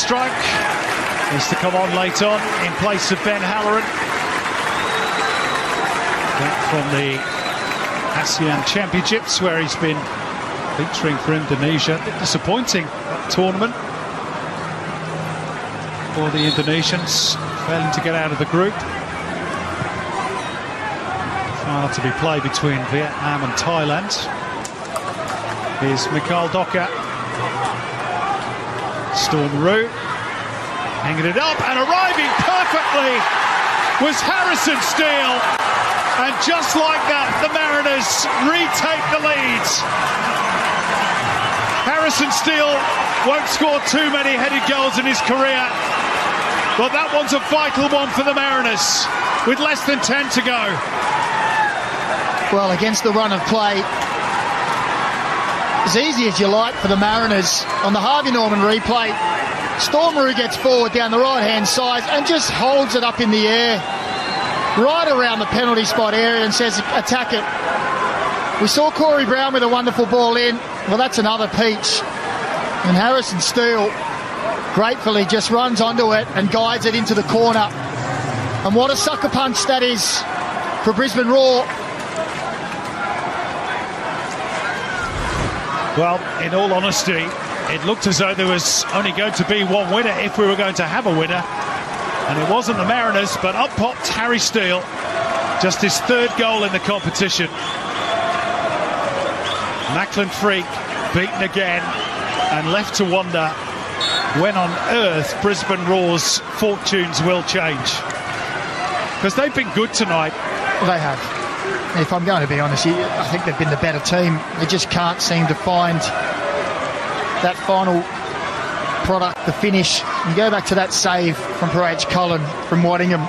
Strike is to come on late on in place of Ben Halloran. Back from the ASEAN Championships, where he's been featuring for Indonesia. A bit disappointing, that tournament, for the Indonesians, failing to get out of the group. Final to be played between Vietnam and Thailand. Here's Mikhail Doka. Storm Roux hanging it up, and arriving perfectly was Harrison Steele. And just like that, the Mariners retake the lead. Harrison Steele won't score too many headed goals in his career, but that one's a vital one for the Mariners with less than 10 to go. Well, against the run of play, as easy as you like for the Mariners. On the Harvey Norman replay, Storm Roux gets forward down the right-hand side and just holds it up in the air, right around the penalty spot area, and says, attack it. We saw Corey Brown with a wonderful ball in. Well, that's another peach. And Harrison Steele gratefully just runs onto it and guides it into the corner. And what a sucker punch that is for Brisbane Roar. Well, in all honesty, it looked as though there was only going to be one winner if we were going to have a winner. And it wasn't the Mariners, but up popped Harry Steele. Just his third goal in the competition. Macklin Freak beaten again and left to wonder when on earth Brisbane Roar's fortunes will change. Because they've been good tonight. They have. If I'm going to be honest, I think they've been the better team. They just can't seem to find that final product, the finish. You go back to that save from Garuda Calling from Waddingham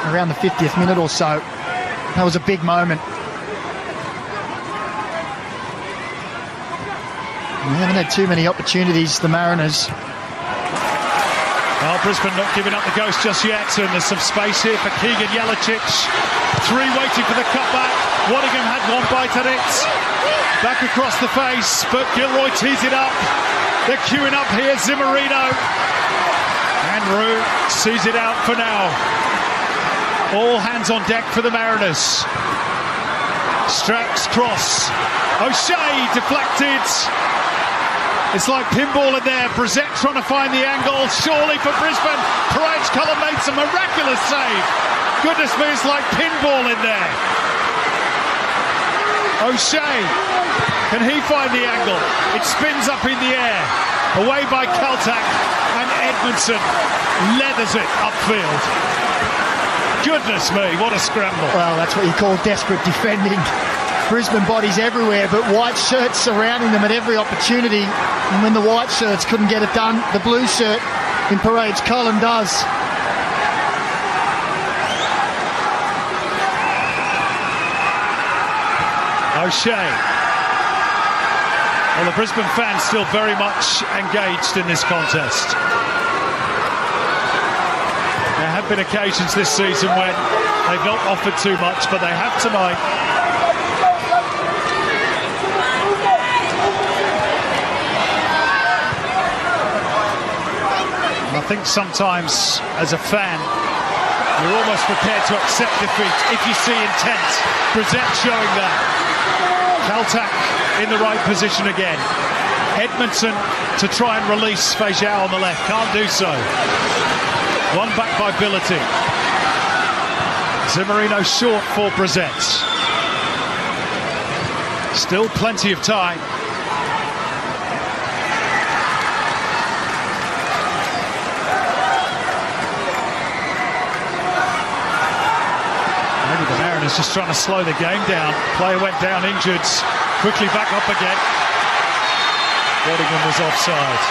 around the 50th minute or so. That was a big moment. They haven't had too many opportunities, the Mariners. Well, Brisbane not giving up the ghost just yet, and there's some space here for Keegan Jelicic. Three waiting for the cutback. Waddingham had one bite at it. Back across the face, but Gilroy tees it up. They're queuing up here, Zimmerino. And Roux sees it out for now. All hands on deck for the Mariners. Strax cross. O'Shea deflected. It's like pinball in there. Brissett trying to find the angle. Surely for Brisbane. Garuda Calling made some miraculous save. Goodness me, it's like pinball in there. O'Shea, can he find the angle? It spins up in the air. Away by Celtac, and Edmondson leathers it upfield. Goodness me, what a scramble. Well, that's what you call desperate defending. Brisbane bodies everywhere, but white shirts surrounding them at every opportunity. And when the white shirts couldn't get it done, the blue shirt in Garuda Calling does. O'Shea. Well, the Brisbane fans still very much engaged in this contest. There have been occasions this season when they've not offered too much, but they have tonight. I think sometimes, as a fan, you're almost prepared to accept defeat if you see intent. Brissett showing that. Celtac in the right position again. Edmondson to try and release Feijao on the left. Can't do so. One back by Billity. Zimmerino short for Brissett. Still plenty of time. The Mariners just trying to slow the game down. Player went down injured, quickly back up again. Waddingham was offside.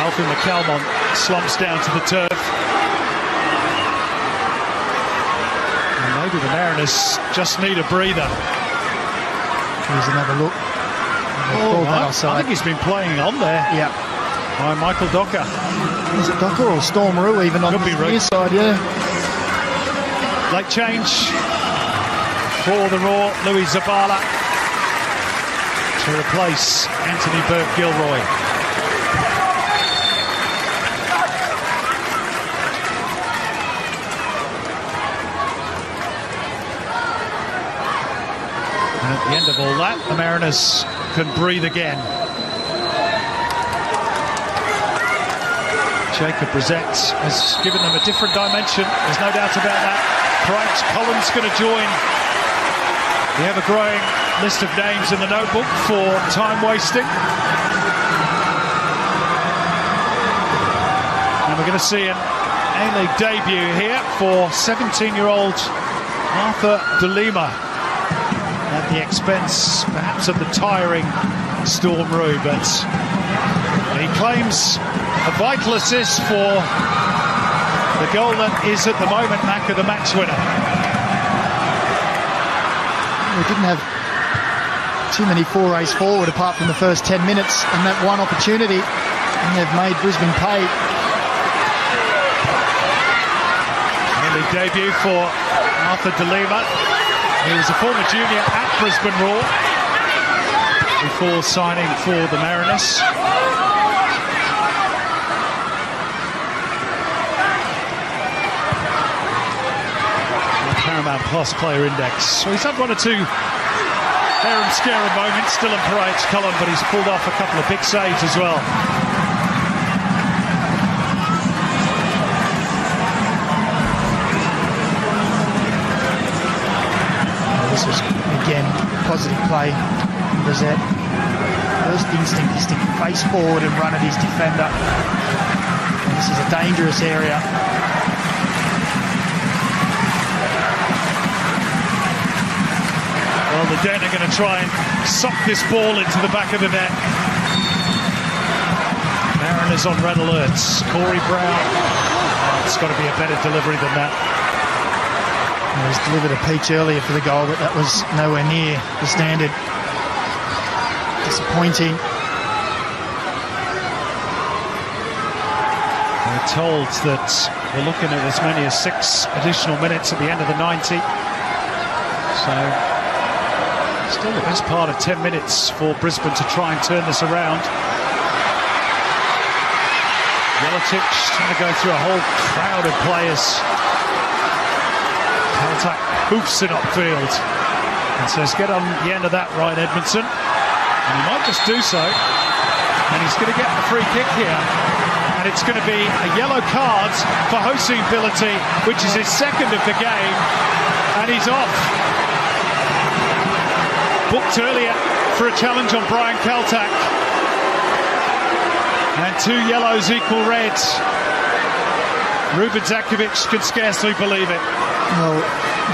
Alfie McCalmont slumps down to the turf. And maybe the Mariners just need a breather. Here's another look. I think he's been playing on there. Yeah. By Michael Doka. Is it Doka or Storm Roux even on the near side? Yeah. Late change for the Raw. Louis Zabala to replace Anthony Burke-Gilroy. And at the end of all that, the Mariners can breathe again. Jacob Brissett has given them a different dimension, there's no doubt about that. Perhaps Collins going to join the ever-growing list of names in the notebook for time wasting. And we're going to see an A-League debut here for 17-year-old Arthur De Lima, at the expense perhaps of the tiring Storm Roux, but he claims a vital assist for the goal that is at the moment Macca the match winner. We didn't have too many forays forward apart from the first 10 minutes and that one opportunity, and they've made Brisbane pay. Early debut for Arthur De Lima. He was a former junior at Brisbane Roar before signing for the Mariners. Paramount Plus player index. So he's had one or two harum-scarum moments still in Parait's column, but he's pulled off a couple of big saves as well. This was again positive play from Brissett. First instinct is to face forward and run at his defender. And this is a dangerous area. Well, the Den are going to try and suck this ball into the back of the net. Mariners on red alerts. Corey Brown. Oh, it's got to be a better delivery than that. He was delivered a peach earlier for the goal, but that was nowhere near the standard. Disappointing. We're told that we're looking at as many as 6 additional minutes at the end of the 90. So still the best part of 10 minutes for Brisbane to try and turn this around. Jeličić trying to go through a whole crowd of players. Celtic hoofs it upfield and says, get on the end of that, Ryan Edmondson. And he might just do so. And he's going to get the free kick here. And it's going to be a yellow card for Hossein Billity, which is his second of the game. And he's off. Booked earlier for a challenge on Brian Celtic. And 2 yellows equal reds. Ruben Zakovic can scarcely believe it. Well,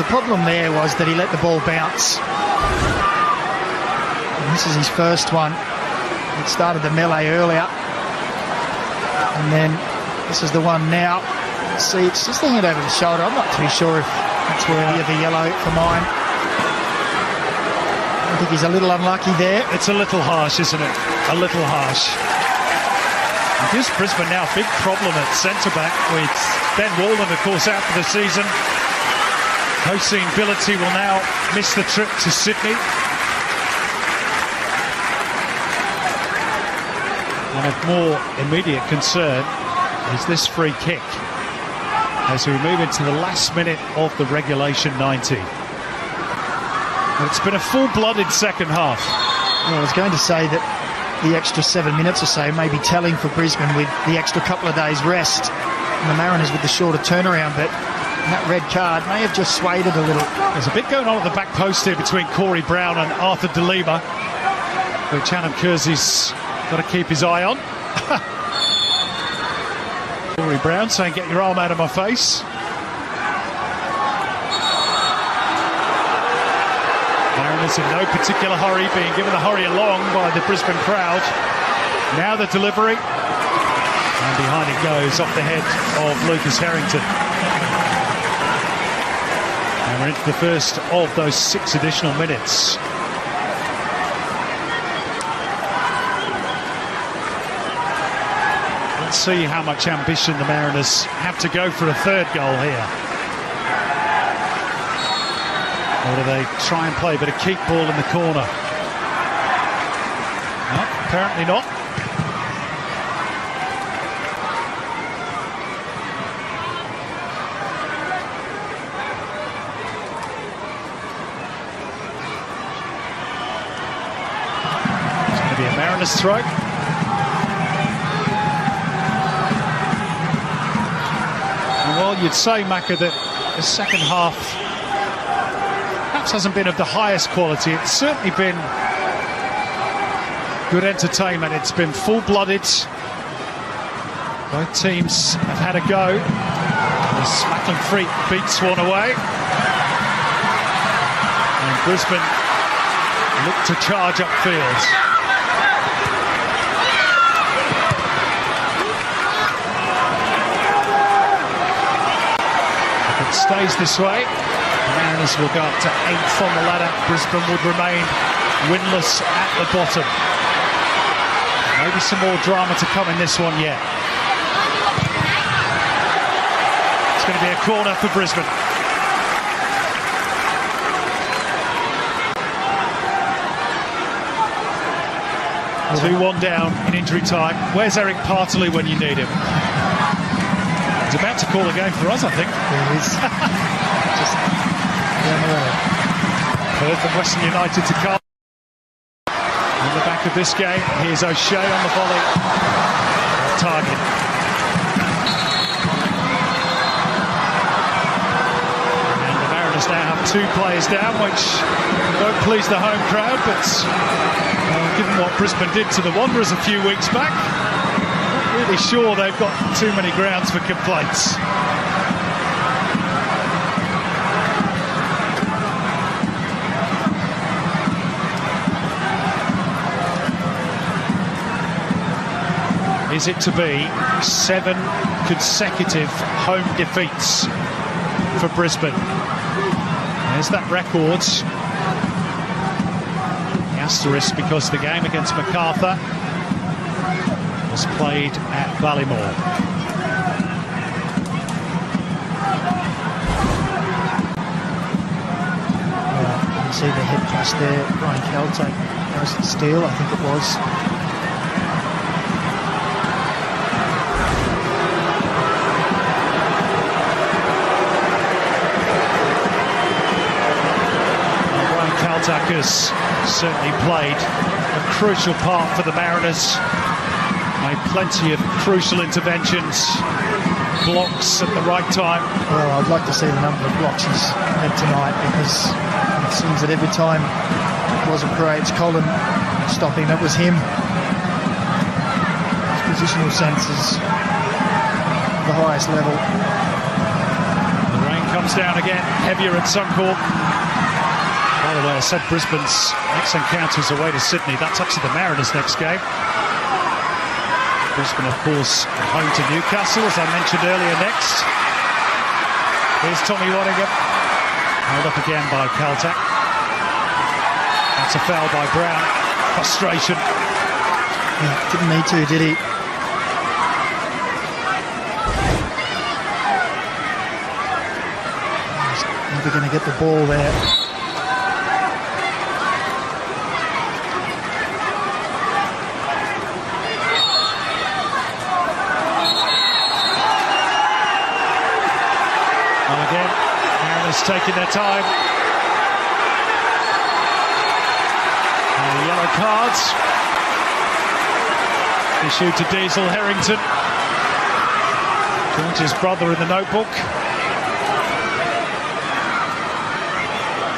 the problem there was that he let the ball bounce. And this is his first one. It started the melee earlier. And then this is the one now. See, it's just hanging over the shoulder. I'm not too sure if it's worthy of a yellow for mine. I think he's a little unlucky there. It's a little harsh, isn't it? A little harsh. It gives Brisbane now a big problem at centre-back with Ben Walden, of course, out for the season. Hossein Billity will now miss the trip to Sydney. And of more immediate concern is this free kick as we move into the last minute of the regulation 90. And it's been a full-blooded second half. Well, I was going to say that the extra 7 minutes or so may be telling for Brisbane with the extra couple of days rest and the Mariners with the shorter turnaround, but that red card may have just swayed it a little. There's a bit going on at the back post here between Corey Brown and Arthur De Lima, which Adam Kersey's got to keep his eye on. Corey Brown saying, get your arm out of my face. Mariners in no particular hurry, being given the hurry along by the Brisbane crowd. Now the delivery. And behind it goes off the head of Lucas Harrington. And we're into the first of those 6 additional minutes. Let's see how much ambition the Mariners have to go for a third goal here. Or do they try and play a bit of keep ball in the corner? Apparently not. It's going to be a Mariners throw. And well, you'd say, Macca, that the second half perhaps hasn't been of the highest quality. It's certainly been good entertainment. It's been full-blooded. Both teams have had a go. As Macklin Freak beats one away. And Brisbane look to charge upfield. If it stays this way, the Mariners will go up to 8th on the ladder. Brisbane would remain winless at the bottom. Maybe some more drama to come in this one yet. It's going to be a corner for Brisbane. 2-1 down in injury time. Where's Eric Partley when you need him? He's about to call a game for us, I think. There is. Just down the road. Perth and Western United to come. In the back of this game, here's O'Shea on the volley. Target. And the Mariners now have 2 players down, which won't please the home crowd, but given what Brisbane did to the Wanderers a few weeks back, not really sure they've got too many grounds for complaints. Is it to be 7 consecutive home defeats for Brisbane? There's that record. The asterisk because the game against Macarthur was played at Ballymore. You can see the head clash there. Ryan Caltech, Harrison Steele, I think it was. Has certainly played a crucial part for the Mariners. Made plenty of crucial interventions, blocks at the right time. Well, I'd like to see the number of blocks he's had tonight, because it seems that every time it wasn't Graves Colin stopping, it was him. His positional sense is the highest level. The rain comes down again, heavier at Suncorp. By the way, I said Brisbane's next encounter is away to Sydney. That's actually the Mariners' next game. Brisbane, of course, home to Newcastle, as I mentioned earlier, next. Here's Tommy Waddingham. Held up again by Caltech. That's a foul by Brown. Frustration. Yeah, didn't need to, did he? He's never going to get the ball there. Taking their time. And the yellow cards issued to Diesel Harrington. Joins his brother in the notebook.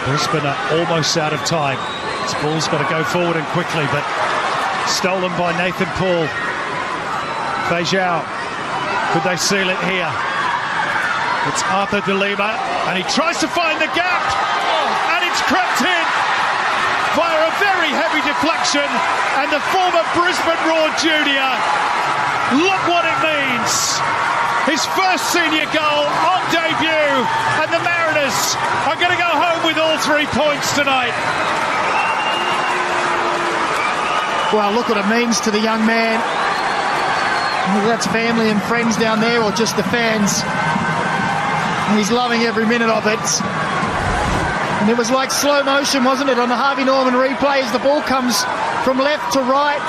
Brisbane are almost out of time. This ball's got to go forward and quickly, but stolen by Nathan Paul. Feijao. Could they seal it here? It's Arthur De Lima, and he tries to find the gap, and it's crept in via a very heavy deflection, and the former Brisbane Roar junior, look what it means. His first senior goal on debut, and the Mariners are going to go home with all 3 points tonight. Well, look what it means to the young man. Whether that's family and friends down there or just the fans. He's loving every minute of it. And it was like slow motion, wasn't it, on the Harvey Norman replay as the ball comes from left to right.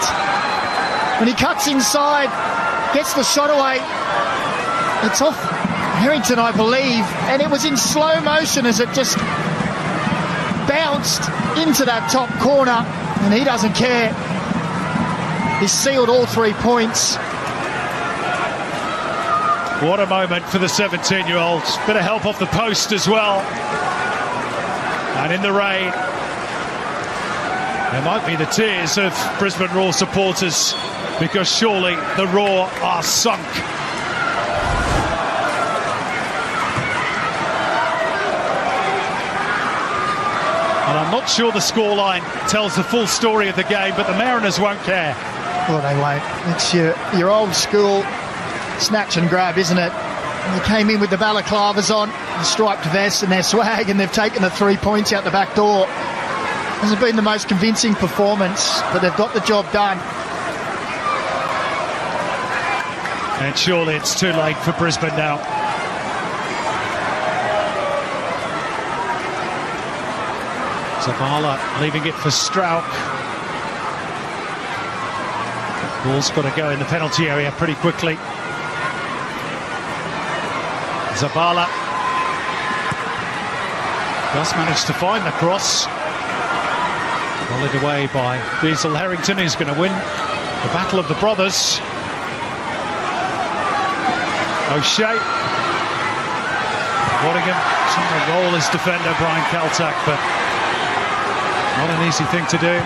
When he cuts inside, gets the shot away. It's off Harrington, I believe, and it was in slow motion as it just bounced into that top corner, and he doesn't care. He's sealed all 3 points. What a moment for the 17-year-old. Bit of help off the post as well. And in the rain, there might be the tears of Brisbane Roar supporters, because surely the Roar are sunk. And I'm not sure the scoreline tells the full story of the game, but the Mariners won't care. Well, they won't. It's your old school snatch and grab, isn't it? They came in with the balaclavas on, the striped vests and their swag, and they've taken the 3 points out the back door. Hasn't been the most convincing performance, but they've got the job done. And surely it's too late for Brisbane now. Zavala leaving it for Strauch. Ball's got to go in the penalty area pretty quickly. Zavala does manage to find the cross. Volleyed away by Diesel Harrington, who's going to win the battle of the brothers. O'Shea. Waddingham trying to roll his defender, Brian Kaltak, but not an easy thing to do.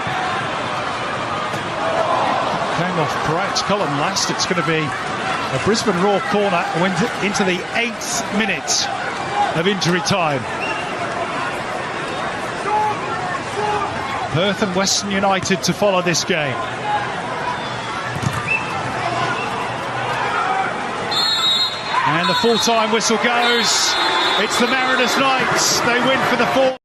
Came off Pratt's column last. It's going to be a Brisbane Roar corner into the 8th minute of injury time. Perth and Western United to follow this game. And the full-time whistle goes. It's the Mariners' night. They win for the 4th.